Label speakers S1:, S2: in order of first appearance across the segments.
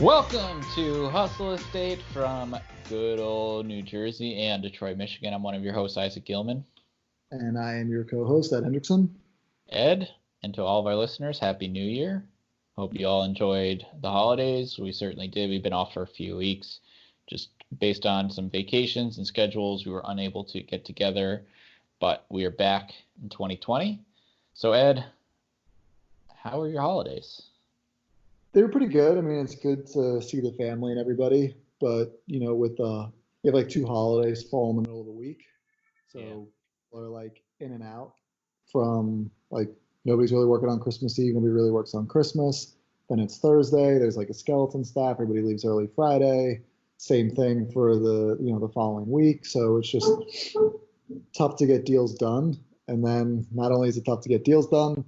S1: Welcome to Hustle Estate from good old New Jersey and Detroit, Michigan. I'm one of your hosts, Isaac Gilman.
S2: And I am your co-host, Ed Hendrickson.
S1: Ed, and to all of our listeners, Happy New Year. Hope you all enjoyed the holidays. We certainly did. We've been off for a few weeks. Just based on some vacations and schedules, we were unable to get together, but we are back in 2020. So, Ed, how were your holidays?
S2: They were pretty good. I mean, it's good to see the family and everybody, but with we have like two holidays fall in the middle of the week, so we're like in and out from like nobody's really working on Christmas Eve. Nobody really works on Christmas. Then it's Thursday. There's like a skeleton staff. Everybody leaves early Friday. Same thing for the following week. So it's just tough to get deals done. And then not only is it tough to get deals done,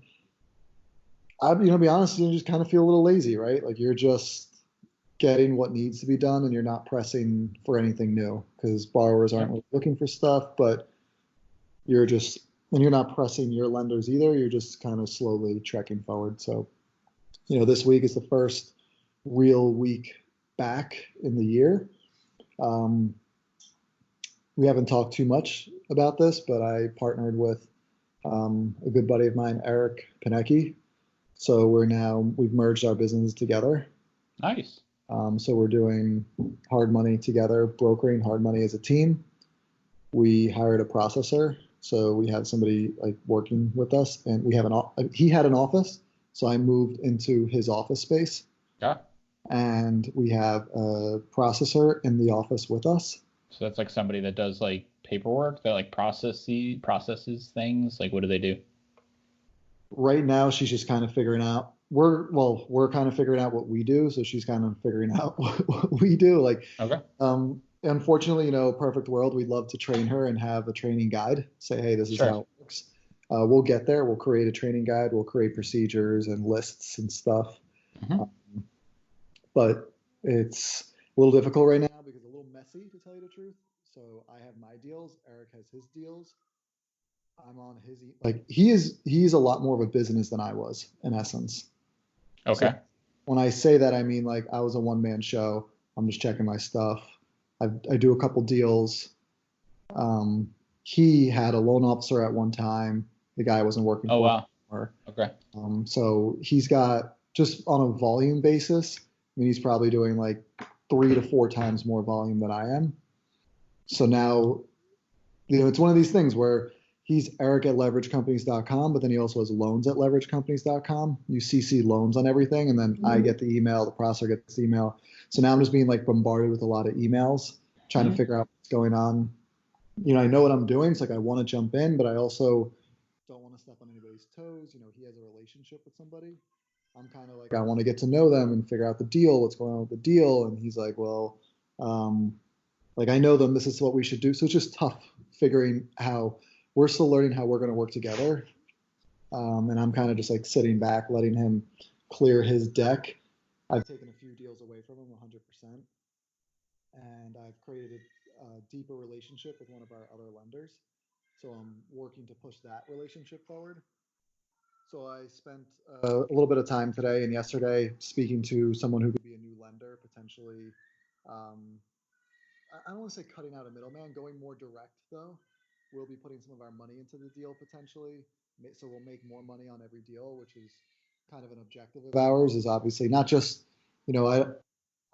S2: to be honest, you just kind of feel a little lazy, right? Like you're just getting what needs to be done and you're not pressing for anything new because borrowers aren't really looking for stuff, but you're not pressing your lenders either. You're just kind of slowly trekking forward. So, this week is the first real week back in the year. We haven't talked too much about this, but I partnered with a good buddy of mine, Eric Pinecki. So we've merged our businesses together.
S1: Nice.
S2: So we're doing hard money together, brokering hard money as a team. We hired a processor. So we have somebody like working with us, and he had an office. So I moved into his office space.
S1: Yeah.
S2: And we have a processor in the office with us.
S1: So that's like somebody that does like paperwork, that like processes things. Like, what do they do?
S2: Right now, she's just kind of figuring out. We're kind of figuring out what we do, so she's kind of figuring out what we do. Like,
S1: okay.
S2: Unfortunately, perfect world, we'd love to train her and have a training guide. Say, hey, this is how it works. We'll get there. We'll create a training guide. We'll create procedures and lists and stuff.
S1: Mm-hmm.
S2: But it's a little difficult right now because it's a little messy, to tell you the truth. So I have my deals. Eric has his deals. I'm on his, he's a lot more of a business than I was in essence.
S1: Okay.
S2: So when I say that, I mean, like I was a one-man show. I'm just checking my stuff. I do a couple deals. He had a loan officer at one time. The guy wasn't working
S1: for
S2: him
S1: anymore. Okay.
S2: So he's got, just on a volume basis, I mean, he's probably doing like 3 to 4 times more volume than I am. So now, it's one of these things where he's Eric at leveragecompanies.com, but then he also has loans at leveragecompanies.com. You CC loans on everything, and then I get the email, the processor gets the email. So now I'm just being like bombarded with a lot of emails, trying to figure out what's going on. I know what I'm doing. It's like I want to jump in, but I also don't want to step on anybody's toes. He has a relationship with somebody. I'm kind of like, I want to get to know them and figure out the deal, what's going on with the deal. And he's like, well, I know them, this is what we should do. So it's just tough figuring how we're still learning how we're going to work together. And I'm kind of just like sitting back, letting him clear his deck. I've taken a few deals away from him 100%. And I've created a deeper relationship with one of our other lenders. So I'm working to push that relationship forward. So I spent a little bit of time today and yesterday speaking to someone who could be a new lender, potentially. I don't want to say cutting out a middleman, going more direct though. We'll be putting some of our money into the deal potentially. So we'll make more money on every deal, which is kind of an objective of ours, is obviously not just,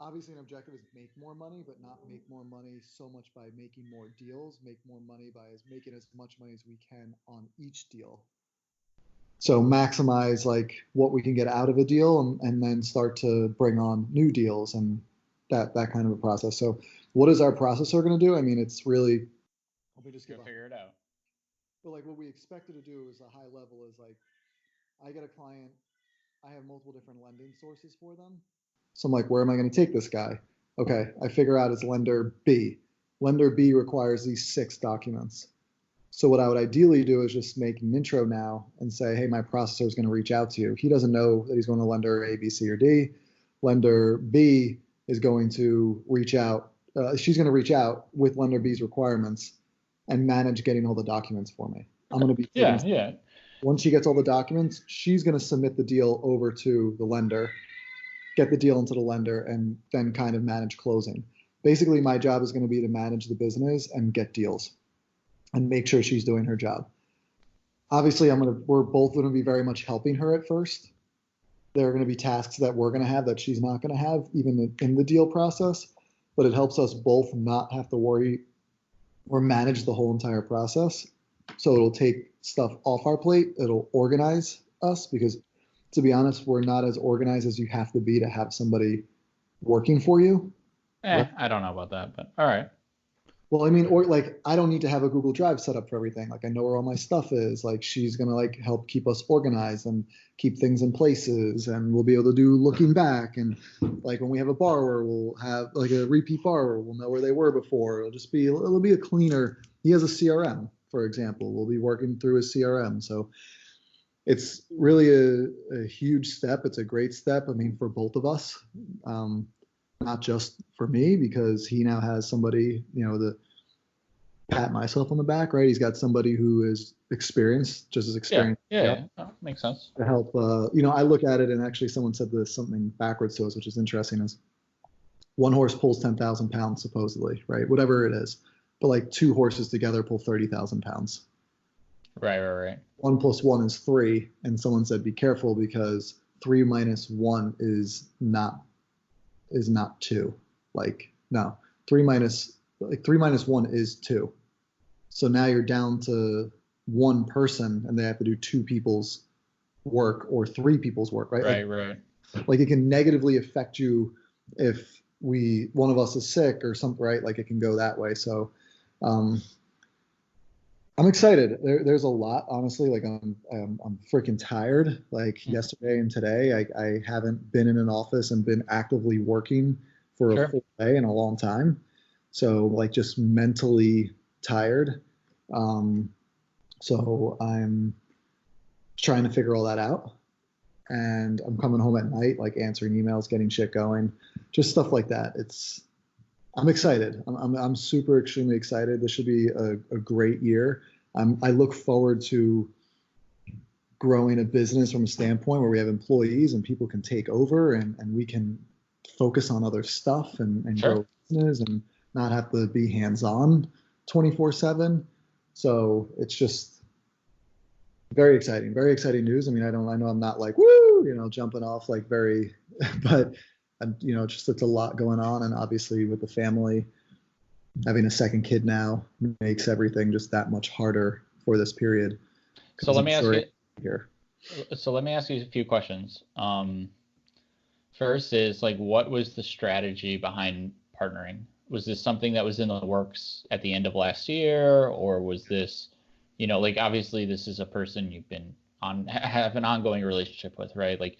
S2: obviously an objective is make more money, but not make more money so much by making more deals, make more money by making as much money as we can on each deal. So maximize like what we can get out of a deal and then start to bring on new deals and that kind of a process. So what is our processor going to do? I mean, it's really,
S1: let me just figure it out.
S2: But like what we expected to do is a high level is like, I get a client, I have multiple different lending sources for them. So I'm like, where am I going to take this guy? Okay, I figure out it's lender B. Lender B requires these 6 documents. So what I would ideally do is just make an intro now and say, hey, my processor is going to reach out to you. He doesn't know that he's going to lender A, B, C, or D. Lender B is going to reach out. She's going to reach out with lender B's requirements and manage getting all the documents for me. I'm going to be Once she gets all the documents, she's going to submit the deal over to the lender, get the deal into the lender, and then kind of manage closing. Basically, my job is going to be to manage the business and get deals and make sure she's doing her job. Obviously, we're both going to be very much helping her at first. There are going to be tasks that we're going to have that she's not going to have, even in the deal process, but it helps us both not have to worry or manage the whole entire process. So it'll take stuff off our plate. It'll organize us, because to be honest, we're not as organized as you have to be to have somebody working for you.
S1: Right? I don't know about that, but all right.
S2: Well, I mean, or like, I don't need to have a Google Drive set up for everything. Like, I know where all my stuff is. Like, she's gonna like help keep us organized and keep things in places, and we'll be able to do looking back. And like, when we have a borrower, we'll have like a repeat borrower. We'll know where they were before. It'll be a cleaner. He has a CRM, for example. We'll be working through his CRM. So it's really a huge step. It's a great step. I mean, for both of us. Not just for me, because he now has somebody, to pat myself on the back, right? He's got somebody who is experienced, just as experienced.
S1: Yeah. Oh, makes sense.
S2: To help, I look at it, and actually someone said this something backwards to us, which is interesting, is one horse pulls 10,000 pounds, supposedly, right? Whatever it is. But like two horses together pull 30,000 pounds.
S1: Right.
S2: 1 + 1 is 3. And someone said, be careful, because 3 - 1 is not 2. Like, no, 3 - 1 is 2. So now you're down to one person, and they have to do 2 people's work or 3 people's work, right?
S1: Right.
S2: Like, it can negatively affect you if one of us is sick or something, right? Like, it can go that way. So, I'm excited. There's a lot, honestly. Like, I'm freaking tired. Like, yesterday and today, I haven't been in an office and been actively working for a full day in a long time. So, like, just mentally tired. So I'm trying to figure all that out. And I'm coming home at night, like answering emails, getting shit going, just stuff like that. I'm excited. I'm super extremely excited. This should be a great year. I look forward to growing a business from a standpoint where we have employees and people can take over, and we can focus on other stuff and grow business and not have to be hands-on 24/7. So it's just very exciting news. I mean, I know I'm not like, woo, jumping off like very, but just it's a lot going on. And obviously with the family, having a second kid now makes everything just that much harder for this period.
S1: So let me ask you a few questions. First is, like, what was the strategy behind partnering? Was this something that was in the works at the end of last year, or was this, like, obviously this is a person you've been have an ongoing relationship with, right? Like,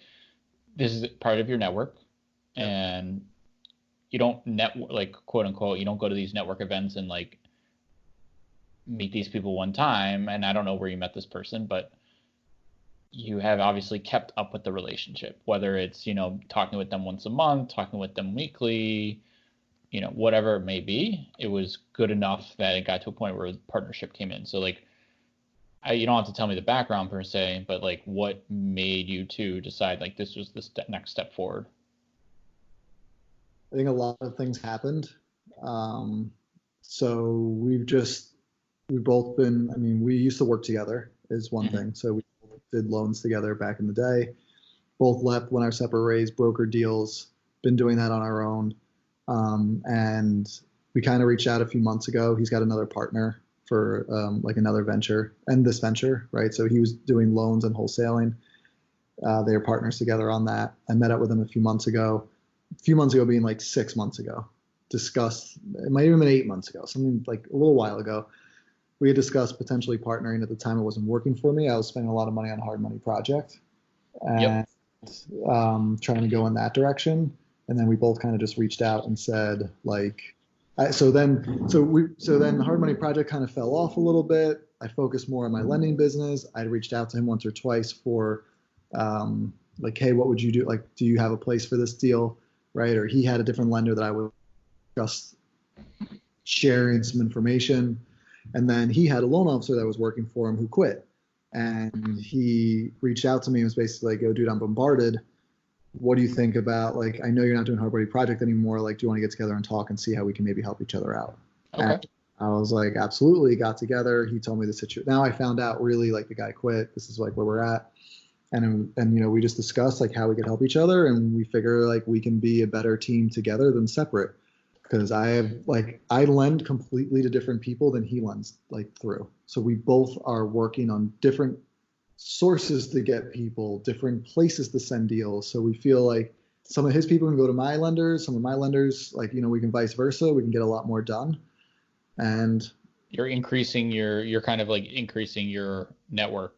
S1: this is part of your network, and you don't like, quote unquote, you don't go to these network events and like meet these people one time. And I don't know where you met this person, but you have obviously kept up with the relationship, whether it's, talking with them once a month, talking with them weekly, whatever it may be. It was good enough that it got to a point where the partnership came in. So, like, you don't have to tell me the background per se, but like, what made you two decide like this was the next step forward?
S2: I think a lot of things happened. So we've both been, I mean, we used to work together is one thing. So we did loans together back in the day, both left, went our separate ways, broker deals, been doing that on our own. And we kind of reached out a few months ago. He's got another partner for like another venture and this venture, right? So he was doing loans and wholesaling. They are partners together on that. I met up with him a few months ago being like 6 months ago, discussed, it might have been 8 months ago, something like a little while ago. We had discussed potentially partnering. At the time, it wasn't working for me. I was spending a lot of money on a hard money project and trying to go in that direction. And then we both kind of just reached out and said, like, so then the hard money project kind of fell off a little bit. I focused more on my lending business. I reached out to him once or twice for like, hey, what would you do? Like, do you have a place for this deal? Right. Or he had a different lender that I was just sharing some information. And then he had a loan officer that was working for him who quit. And he reached out to me and was basically like, yo, dude, I'm bombarded. what do you think about, like, I know you're not doing Hard Body Project anymore. Like, do you want to get together and talk and see how we can maybe help each other out?
S1: Okay.
S2: And I was like, absolutely. Got together. He told me the situation. Now I found out really like the guy quit. This is like where we're at. And you know, we just discussed like how we could help each other, and we figure like we can be a better team together than separate. Because I lend completely to different people than he lends like through. So we both are working on different sources to get people, different places to send deals. So we feel like some of his people can go to my lenders, some of my lenders, like, you know, we can vice versa. We can get a lot more done. And
S1: you're kind of like increasing your network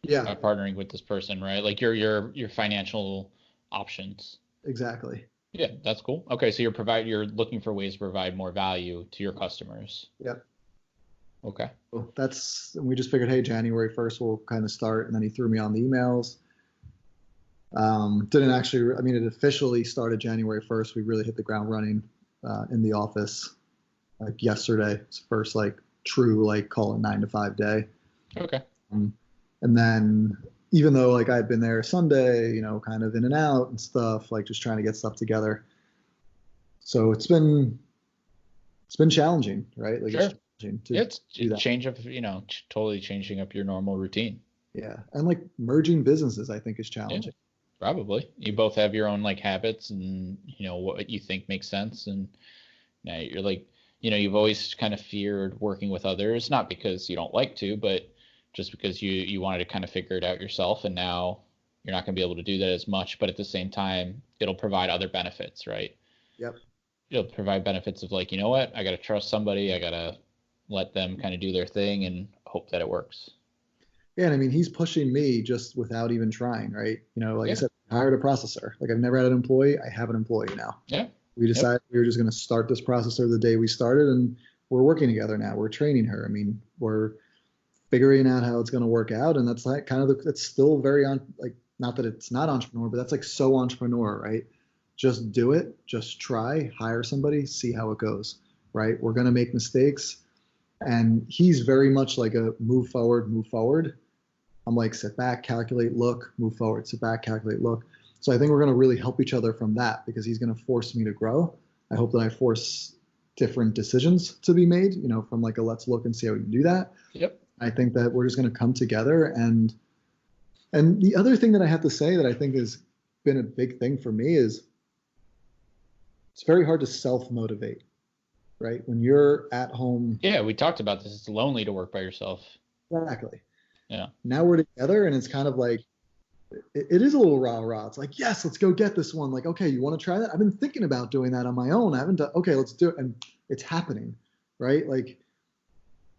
S2: yeah,
S1: by partnering with this person, right? Like your financial options.
S2: exactly.
S1: Yeah, that's cool. Okay, so you're looking for ways to provide more value to your customers.
S2: Yep.
S1: Okay.
S2: So we just figured, hey, January 1st we'll kind of start. And then he threw me on the emails. Didn't actually, I mean, it officially started January 1st. We really hit the ground running in the office like yesterday. It's the first like true, like call it 9 to 5 day.
S1: Okay.
S2: And then even though like I'd been there Sunday, you know, kind of in and out and stuff, like just trying to get stuff together. So it's been challenging, right? Like
S1: Sure.
S2: it's challenging to
S1: It's
S2: do that.
S1: change of, totally changing up your normal routine.
S2: Yeah. And like merging businesses, I think is
S1: Yeah,
S2: challenging.
S1: probably. You both have your own like habits and what you think makes sense, and now you're like, you've always kind of feared working with others, not because you don't like to, but just because you wanted to kind of figure it out yourself, and now you're not going to be able to do that as much, but at the same time, it'll provide other benefits, right?
S2: Yep.
S1: It'll provide benefits of like, you know what, I got to trust somebody, I got to let them kind of do their thing and hope that it works.
S2: Yeah. And I mean, he's pushing me just without even trying, right? You know, like I
S1: Yeah.
S2: said, I hired a processor. Like I've never had an employee. I have an employee now.
S1: Yeah.
S2: We
S1: Yep.
S2: decided we were just going to start this processor the day we started, and we're working together now. We're training her. I mean, we're figuring out how it's going to work out. And that's like kind of it's still very on, like, not that it's not entrepreneur, but that's like so entrepreneur, right? Just do it, just try, hire somebody, see how it goes, right? We're going to make mistakes. And he's very much like a move forward, move forward. I'm like, sit back, calculate, look, move forward, sit back, calculate, look. So I think we're going to really help each other from that, because he's going to force me to grow. I hope that I force different decisions to be made, you know, from like a let's look and see how we can do that.
S1: Yep.
S2: I think that we're just going to come together. And the other thing that I have to say that I think has been a big thing for me is it's very hard to self-motivate, right? When you're at home.
S1: Yeah, we talked about this. It's lonely to work by yourself.
S2: Exactly.
S1: Yeah.
S2: Now we're together, and it's kind of like, it is a little rah-rah. It's like, yes, let's go get this one. Like, okay, you want to try that? I've been thinking about doing that on my own. I haven't done, okay, let's do it. And it's happening, right? Like,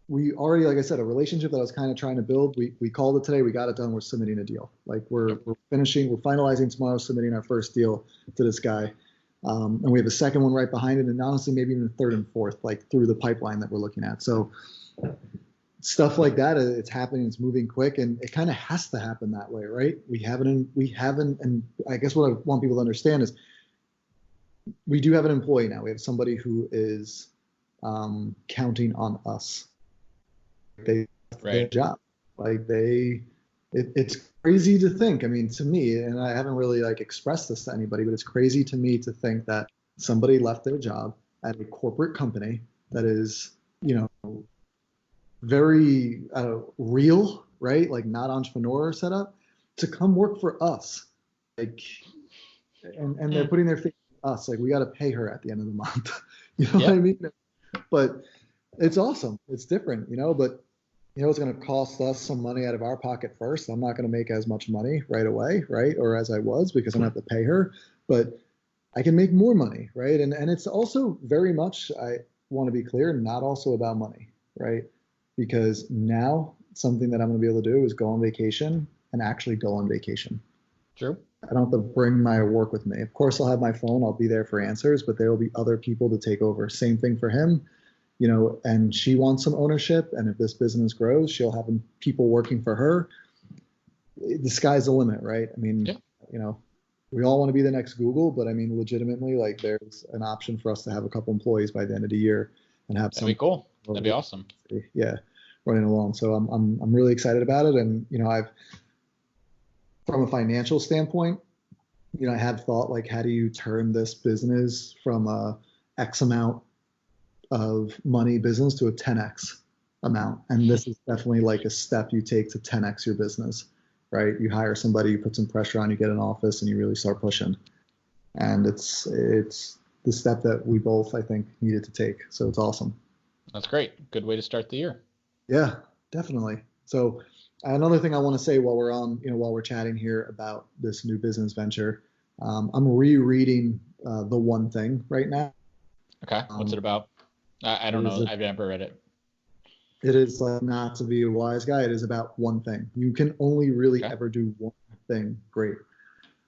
S2: we already, like I said, a relationship that I was kind of trying to build. We called it today. We got it done. We're submitting a deal. Like we're finalizing tomorrow, submitting our first deal to this guy. And we have a second one right behind it. And honestly, maybe even a third and fourth, like through the pipeline that we're looking at. So stuff like that, it's happening, it's moving quick, and it kind of has to happen that way, right? We haven't, and I guess what I want people to understand is we do have an employee now. We have somebody who is counting on us. They their job, like it's crazy to think. I mean, to me, and I haven't really like expressed this to anybody, but it's crazy to me to think that somebody left their job at a corporate company that is, you know, very real, right? Like not entrepreneur setup, to come work for us, like, and they're putting their faith in us. Like we got to pay her at the end of the month. You know what I mean? But it's awesome. It's different, you know, but you know, it's going to cost us some money out of our pocket first. I'm not going to make as much money right away, right? Or as I was, because I'm going to have to pay her, but I can make more money, right? And it's also very much, I want to be clear, not also about money, right? Because now something that I'm going to be able to do is go on vacation and actually go on vacation.
S1: True.
S2: I don't have to bring my work with me. Of course, I'll have my phone. I'll be there for answers, but there will be other people to take over. Same thing for him, you know, and she wants some ownership. And if this business grows, she'll have people working for her. The sky's the limit, right? I mean, you know, we all want to be the next Google, but I mean, legitimately, like there's an option for us to have a couple employees by the end of the year and have some.
S1: That'd be cool. That'd be awesome.
S2: Yeah, running along. So I'm really excited about it. And you know, from a financial standpoint, I had thought like, how do you turn this business from a X amount of money business to a 10x amount? And this is definitely like a step you take to 10x your business, right? You hire somebody, you put some pressure on, you get an office, and you really start pushing. And it's the step that we both, I think, needed to take. So it's awesome.
S1: That's great. Good way to start the year.
S2: Yeah, definitely. So another thing I want to say while we're on, while we're chatting here about this new business venture, I'm rereading The One Thing right now.
S1: Okay. What's it about? I don't know. I've never read it.
S2: It is like not to be a wise guy. It is about one thing. You can only really ever do one thing great.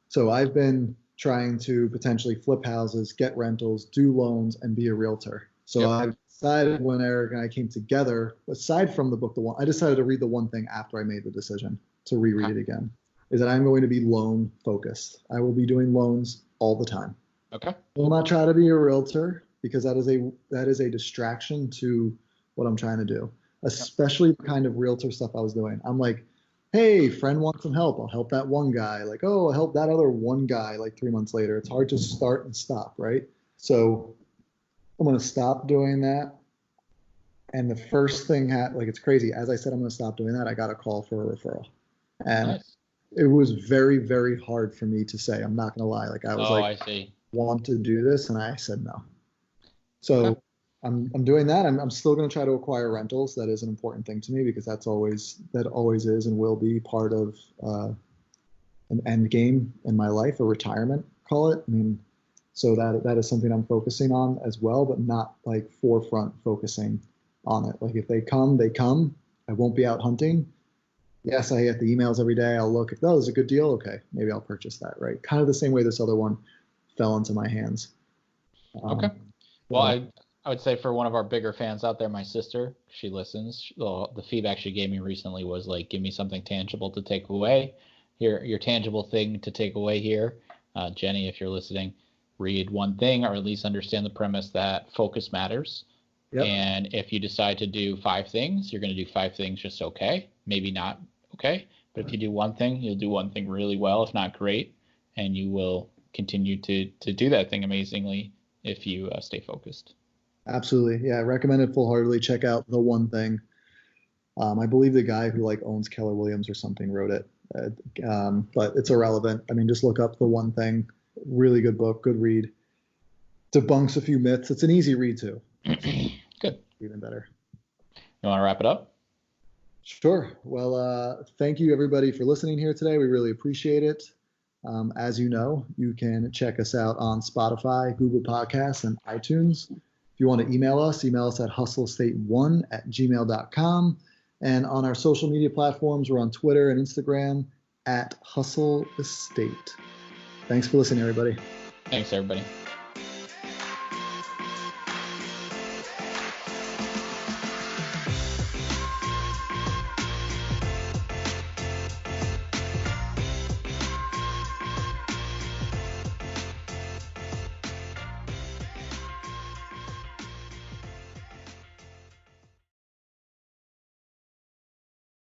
S2: So I've been trying to potentially flip houses, get rentals, do loans, and be a realtor. So I decided when Eric and I came together, aside from the book, I decided to read The One Thing after I made the decision to reread it again, is that I'm going to be loan focused. I will be doing loans all the time.
S1: Okay.
S2: I will not try to be a realtor because that is a distraction to what I'm trying to do, especially the kind of realtor stuff I was doing. I'm like, hey, friend wants some help. I'll help that one guy. Like, oh, I'll help that other one guy like 3 months later. It's hard to start and stop, right? So I'm going to stop doing that. And the first thing, like, it's crazy. As I said, I'm going to stop doing that. I got a call for a referral. And it was very, very hard for me to say. I'm not going to lie. Like, I was
S1: I see.
S2: Want to do this. And I said no. So I'm doing that. I'm still going to try to acquire rentals. That is an important thing to me because that always is and will be part of an end game in my life, a retirement, call it. I mean, so that is something I'm focusing on as well, but not like forefront focusing on it. Like if they come, they come. I won't be out hunting. Yes, I get the emails every day. I'll look, if that was a good deal, okay, maybe I'll purchase that, right? Kind of the same way this other one fell into my hands.
S1: Okay. Well, I would say for one of our bigger fans out there, my sister, she listens. The feedback she gave me recently was like, give me something tangible to take away. Here, your tangible thing to take away here. Jenny, if you're listening, read One Thing, or at least understand the premise that focus matters. Yep. And if you decide to do 5 things, you're going to do 5 things just okay, maybe not okay. But if you do one thing, you'll do one thing really well, if not great, and you will continue to do that thing amazingly if you stay focused.
S2: Absolutely. Yeah, I recommend it full-heartedly. Check out The One Thing. I believe the guy who like owns Keller Williams or something wrote it, but it's irrelevant. I mean, just look up The One Thing. Really good book, good read. Debunks a few myths. It's an easy read too.
S1: Good.
S2: Even better.
S1: You want to wrap it up?
S2: Sure. Well, thank you everybody for listening here today. We really appreciate it. As you know, you can check us out on Spotify, Google Podcasts, and iTunes. If you want to email us at hustleestate1@gmail.com. And on our social media platforms, we're on Twitter and Instagram @hustleestate. Thanks for listening, everybody.
S1: Thanks, everybody.